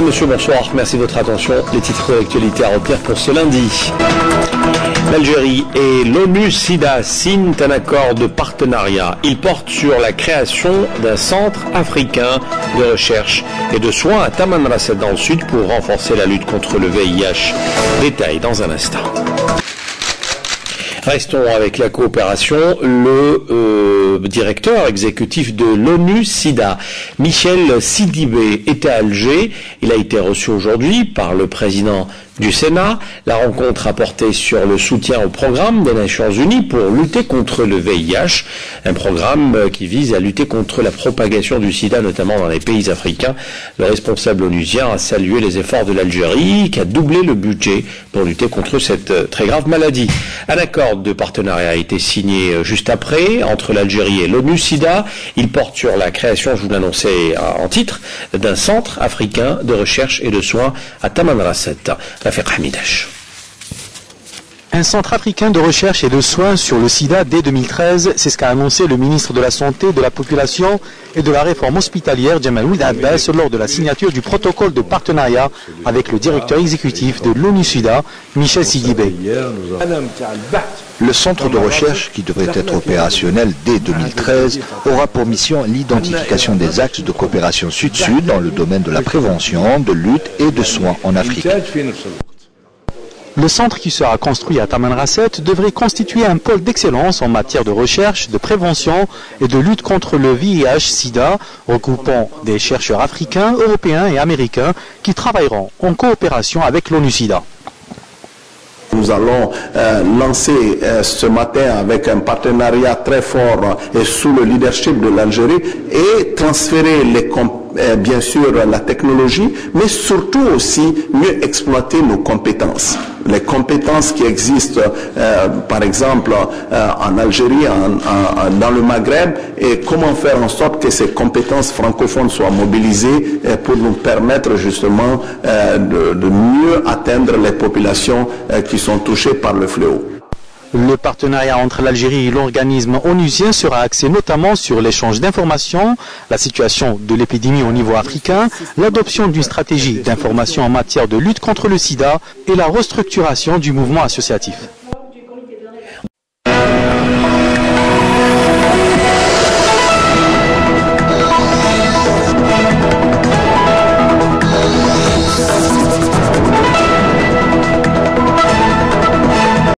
Madame, Monsieur, bonsoir. Merci de votre attention. Les titres d'actualité à retenir pour ce lundi. L'Algérie et l'ONU-SIDA signent un accord de partenariat. Il porte sur la création d'un centre africain de recherche et de soins à Tamanrasset dans le sud pour renforcer la lutte contre le VIH. Détail dans un instant. Restons avec la coopération. Le directeur exécutif de l'ONU-SIDA, Michel Sidibé, était à Alger. Il a été reçu aujourd'hui par le président du Sénat. La rencontre a porté sur le soutien au programme des Nations Unies pour lutter contre le VIH, un programme qui vise à lutter contre la propagation du sida, notamment dans les pays africains. Le responsable onusien a salué les efforts de l'Algérie, qui a doublé le budget pour lutter contre cette très grave maladie. Un accord de partenariat a été signé juste après entre l'Algérie et l'ONU-SIDA. Il porte sur la création, je vous l'annonçais en titre, d'un centre africain de recherche et de soins à Tamanrasset. Un centre africain de recherche et de soins sur le sida dès 2013, c'est ce qu'a annoncé le ministre de la Santé, de la Population et de la Réforme hospitalière, Djamaloud Abbas, lors de la signature du protocole de partenariat avec le directeur exécutif de l'ONU-SIDA, Michel Sidibé. Le centre de recherche, qui devrait être opérationnel dès 2013, aura pour mission l'identification des axes de coopération sud-sud dans le domaine de la prévention, de lutte et de soins en Afrique. Le centre qui sera construit à Tamanrasset devrait constituer un pôle d'excellence en matière de recherche, de prévention et de lutte contre le VIH-Sida, regroupant des chercheurs africains, européens et américains qui travailleront en coopération avec l'ONU-SIDA. Nous allons lancer ce matin avec un partenariat très fort et sous le leadership de l'Algérie et transférer bien sûr la technologie, mais surtout aussi mieux exploiter nos compétences. Les compétences qui existent, par exemple, en Algérie, dans le Maghreb, et comment faire en sorte que ces compétences francophones soient mobilisées pour nous permettre justement de mieux atteindre les populations qui sont touchées par le fléau. Le partenariat entre l'Algérie et l'organisme onusien sera axé notamment sur l'échange d'informations, la situation de l'épidémie au niveau africain, l'adoption d'une stratégie d'information en matière de lutte contre le sida et la restructuration du mouvement associatif.